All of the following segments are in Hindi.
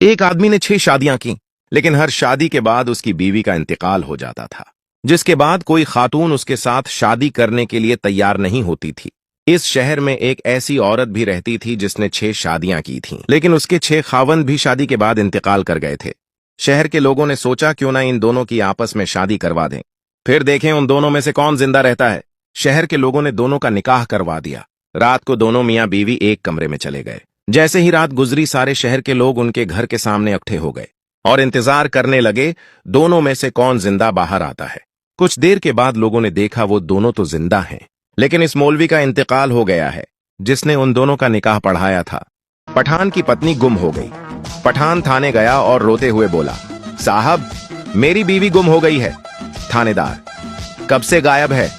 एक आदमी ने 6 शादियां की, लेकिन हर शादी के बाद उसकी बीवी का इंतकाल हो जाता था, जिसके बाद कोई खातून उसके साथ शादी करने के लिए तैयार नहीं होती थी। इस शहर में एक ऐसी औरत भी रहती थी जिसने 6 शादियां की थीं, लेकिन उसके 6 खावंद भी शादी के बाद इंतकाल कर गए थे। शहर के लोगों ने सोचा क्यों ना इन दोनों की आपस में शादी करवा दें, फिर देखें उन दोनों में से कौन जिंदा रहता है। शहर के लोगों ने दोनों का निकाह करवा दिया। रात को दोनों मियां बीवी एक कमरे में चले गए। जैसे ही रात गुजरी, सारे शहर के लोग उनके घर के सामने इकट्ठे हो गए और इंतजार करने लगे दोनों में से कौन जिंदा बाहर आता है। कुछ देर के बाद लोगों ने देखा वो दोनों तो जिंदा हैं, लेकिन इस मौलवी का इंतकाल हो गया है जिसने उन दोनों का निकाह पढ़ाया था। पठान की पत्नी गुम हो गई। पठान थाने गया और रोते हुए बोला, साहब मेरी बीवी गुम हो गई है। थानेदार, कब से गायब है?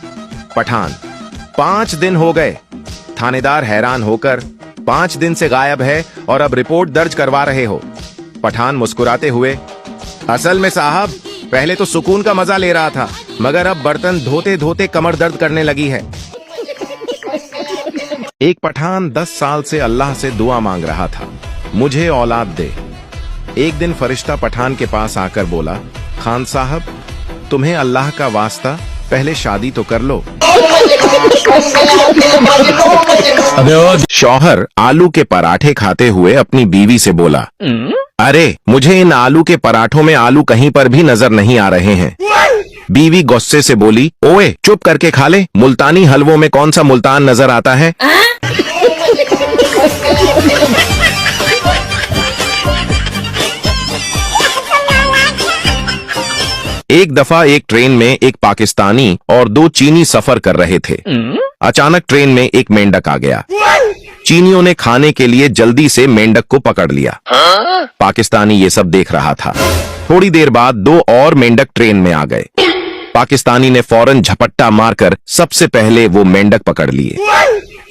पठान, 5 दिन हो गए। थानेदार हैरान होकर, 5 दिन से गायब है और अब रिपोर्ट दर्ज करवा रहे हो? पठान मुस्कुराते हुए, असल में साहब पहले तो सुकून का मजा ले रहा था, मगर अब बर्तन धोते धोते कमर दर्द करने लगी है। एक पठान 10 साल से अल्लाह से दुआ मांग रहा था, मुझे औलाद दे। एक दिन फरिश्ता पठान के पास आकर बोला, खान साहब तुम्हें अल्लाह का वास्ता पहले शादी तो कर लो। शौहर आलू के पराठे खाते हुए अपनी बीवी से बोला, अरे मुझे इन आलू के पराठों में आलू कहीं पर भी नजर नहीं आ रहे हैं। बीवी गुस्से से बोली, ओए चुप करके खा ले, मुल्तानी हलवों में कौन सा मुल्तान नजर आता है? एक दफा एक ट्रेन में एक पाकिस्तानी और 2 चीनी सफर कर रहे थे। अचानक ट्रेन में एक मेंढक आ गया। चीनियों ने खाने के लिए जल्दी से मेंढक को पकड़ लिया। पाकिस्तानी ये सब देख रहा था। थोड़ी देर बाद 2 और मेंढक ट्रेन में आ गए। पाकिस्तानी ने फौरन झपट्टा मारकर सबसे पहले वो मेंढक पकड़ लिए।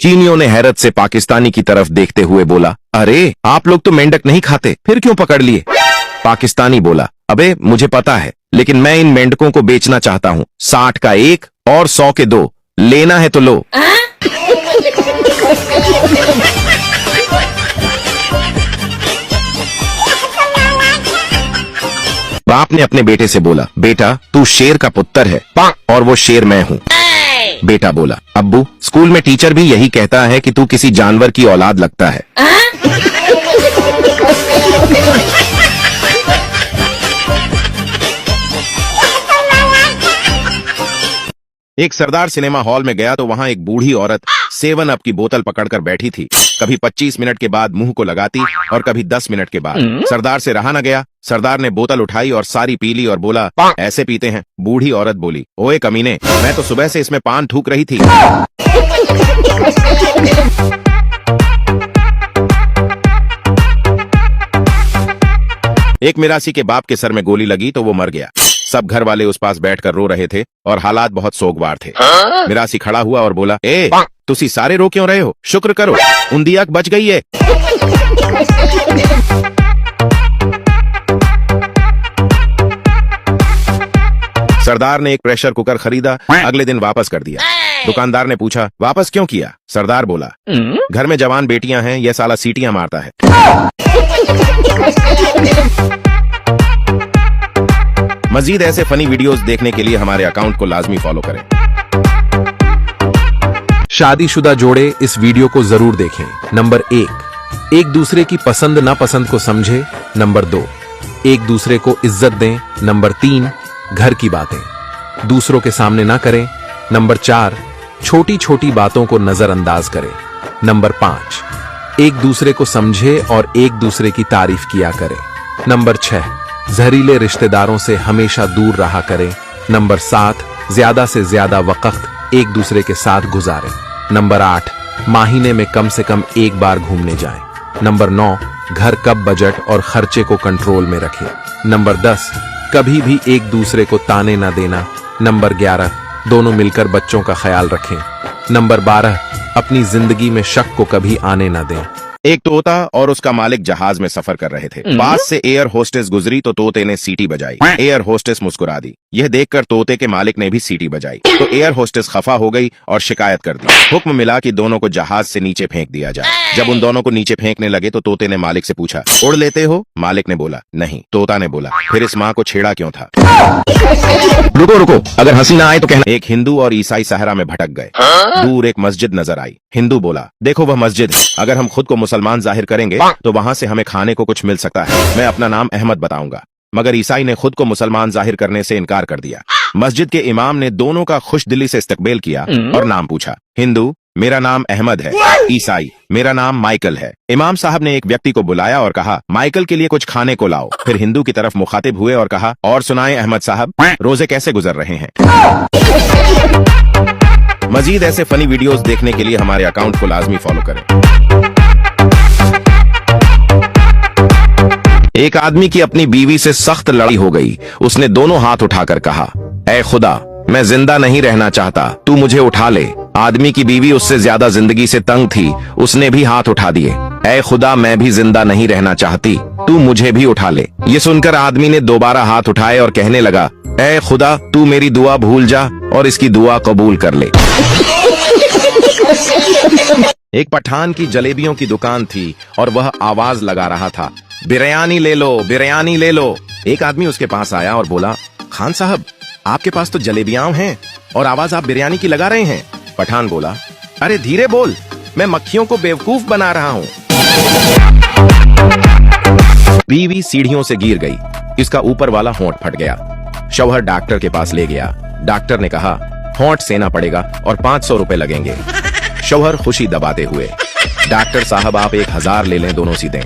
चीनियों ने हैरत से पाकिस्तानी की तरफ देखते हुए बोला, अरे आप लोग तो मेंढक नहीं खाते, फिर क्यों पकड़ लिए? पाकिस्तानी बोला, अबे मुझे पता है, लेकिन मैं इन मेंढकों को बेचना चाहता हूँ। 60 का 1 और 100 के 2, लेना है तो लो। बाप ने अपने बेटे से बोला, बेटा तू शेर का पुत्र है और वो शेर मैं हूँ। बेटा बोला, अब्बू स्कूल में टीचर भी यही कहता है कि तू किसी जानवर की औलाद लगता है। एक सरदार सिनेमा हॉल में गया तो वहां एक बूढ़ी औरत 7 अप की बोतल पकड़कर बैठी थी। कभी 25 मिनट के बाद मुंह को लगाती और कभी 10 मिनट के बाद। सरदार से रहा न गया। सरदार ने बोतल उठाई और सारी पी ली और बोला, ऐसे पीते हैं? बूढ़ी औरत बोली, ओए कमीने, मैं तो सुबह से इसमें पान थूक रही थी। एक मिरासी के बाप के सर में गोली लगी तो वो मर गया। सब घर वाले उस पास बैठकर रो रहे थे और हालात बहुत सोगवार थे। मिरासी खड़ा हुआ और बोला, ए तुसी सारे रो क्यों रहे हो? शुक्र करो, उंदियाक बच गई है। सरदार ने एक प्रेशर कुकर खरीदा, अगले दिन वापस कर दिया। दुकानदार ने पूछा, वापस क्यों किया? सरदार बोला, घर में जवान बेटियां हैं, यह साला सीटियां मारता है। मजीद ऐसे फनी वीडियोस देखने के लिए हमारे अकाउंट को लाजमी फॉलो करें। शादीशुदा जोड़े इस वीडियो को जरूर देखें। नंबर 1, एक दूसरे की पसंद नापसंद को समझे। नंबर 2, एक दूसरे को इज्जत दें। नंबर 3, घर की बातें दूसरों के सामने ना करें। नंबर 4, छोटी छोटी बातों को नजरअंदाज करें। नंबर 5, एक दूसरे को समझे और एक दूसरे की तारीफ किया करें। नंबर 6, जहरीले रिश्तेदारों से हमेशा दूर रहा करें। नंबर 7, ज्यादा से ज्यादा वक्त एक दूसरे के साथ गुजारें। नंबर 8, महीने में कम से कम एक बार घूमने जाएं। नंबर 9, घर कब बजट और खर्चे को कंट्रोल में रखें। नंबर 10, कभी भी एक दूसरे को ताने ना देना। नंबर 11, दोनों मिलकर बच्चों का ख्याल रखें। नंबर 12, अपनी जिंदगी में शक को कभी आने ना दें। एक तोता और उसका मालिक जहाज में सफर कर रहे थे। पास से एयर होस्टेस गुजरी तो तोते ने सीटी बजाई। एयर होस्टेस मुस्कुरा दी। यह देखकर तोते के मालिक ने भी सीटी बजाई तो एयर होस्टेस खफा हो गई और शिकायत कर दी। हुक्म मिला कि दोनों को जहाज से नीचे फेंक दिया जाए। जब उन दोनों को नीचे फेंकने लगे तो तोते ने मालिक से पूछा, उड़ लेते हो? मालिक ने बोला, नहीं। तोता ने बोला, फिर इस माँ को छेड़ा क्यों था? रुको रुको, अगर हंसी ना आए तो कहना। एक हिंदू और ईसाई सहरा में भटक गए। दूर एक मस्जिद नजर आई। हिंदू बोला, देखो वह मस्जिद है। अगर हम खुद को मुसलमान जाहिर करेंगे तो वहां से हमें खाने को कुछ मिल सकता है। मैं अपना नाम अहमद बताऊंगा। मगर ईसाई ने खुद को मुसलमान जाहिर करने से इनकार कर दिया। मस्जिद के इमाम ने दोनों का खुश दिली से इस्तकबाल किया और नाम पूछा। हिंदू, मेरा नाम अहमद है। ईसाई, मेरा नाम माइकल है। इमाम साहब ने एक व्यक्ति को बुलाया और कहा, माइकल के लिए कुछ खाने को लाओ। फिर हिंदू की तरफ मुखातिब हुए और कहा, और सुनाएं अहमद साहब, रोजे कैसे गुजर रहे हैं? मजीद ऐसे फनी वीडियोस देखने के लिए हमारे अकाउंट को लाजमी फॉलो करें। एक आदमी की अपनी बीवी से सख्त लड़ाई हो गई। उसने दोनों हाथ उठाकर कहा, ऐ खुदा, मैं जिंदा नहीं रहना चाहता, तू मुझे उठा ले। आदमी की बीवी उससे ज्यादा जिंदगी से तंग थी। उसने भी हाथ उठा दिए। ऐ खुदा, मैं भी जिंदा नहीं रहना चाहती, तू मुझे भी उठा ले। ये सुनकर आदमी ने दोबारा हाथ उठाए और कहने लगा, ऐ खुदा, तू मेरी दुआ भूल जा और इसकी दुआ कबूल कर ले। एक पठान की जलेबियों की दुकान थी और वह आवाज लगा रहा था, बिरयानी ले लो, बिरयानी ले लो। एक आदमी उसके पास आया और बोला, खान साहब, आपके पास तो जलेबियां हैं और आवाज आप बिरयानी की लगा रहे हैं। पठान बोला, अरे धीरे बोल, मैं मक्खियों को बेवकूफ बना रहा हूँ। बीवी सीढ़ियों से गिर गई। इसका ऊपर वाला होंठ फट गया। शौहर डॉक्टर के पास ले गया। डॉक्टर ने कहा, होंठ सेना पड़ेगा और 500 रुपए लगेंगे। शौहर खुशी दबाते हुए, डॉक्टर साहब आप 1000 ले लें, दोनों सीधे।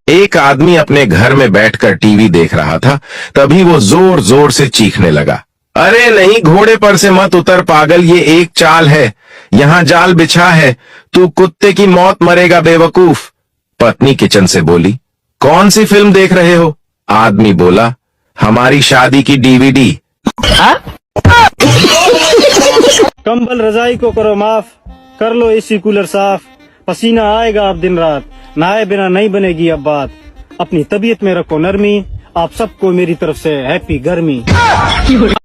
एक आदमी अपने घर में बैठकर टीवी देख रहा था। तभी वो जोर जोर से चीखने लगा, अरे नहीं, घोड़े पर से मत उतर पागल, ये एक चाल है, यहाँ जाल बिछा है, तू कुत्ते की मौत मरेगा बेवकूफ। पत्नी किचन से बोली, कौन सी फिल्म देख रहे हो? आदमी बोला, हमारी शादी की DVD। कंबल रजाई को करो माफ, कर लो एसी कूलर साफ। पसीना आएगा अब दिन रात, नहाए बिना नहीं बनेगी अब बात। अपनी तबीयत में रखो नरमी, आप सबको मेरी तरफ से हैप्पी गर्मी।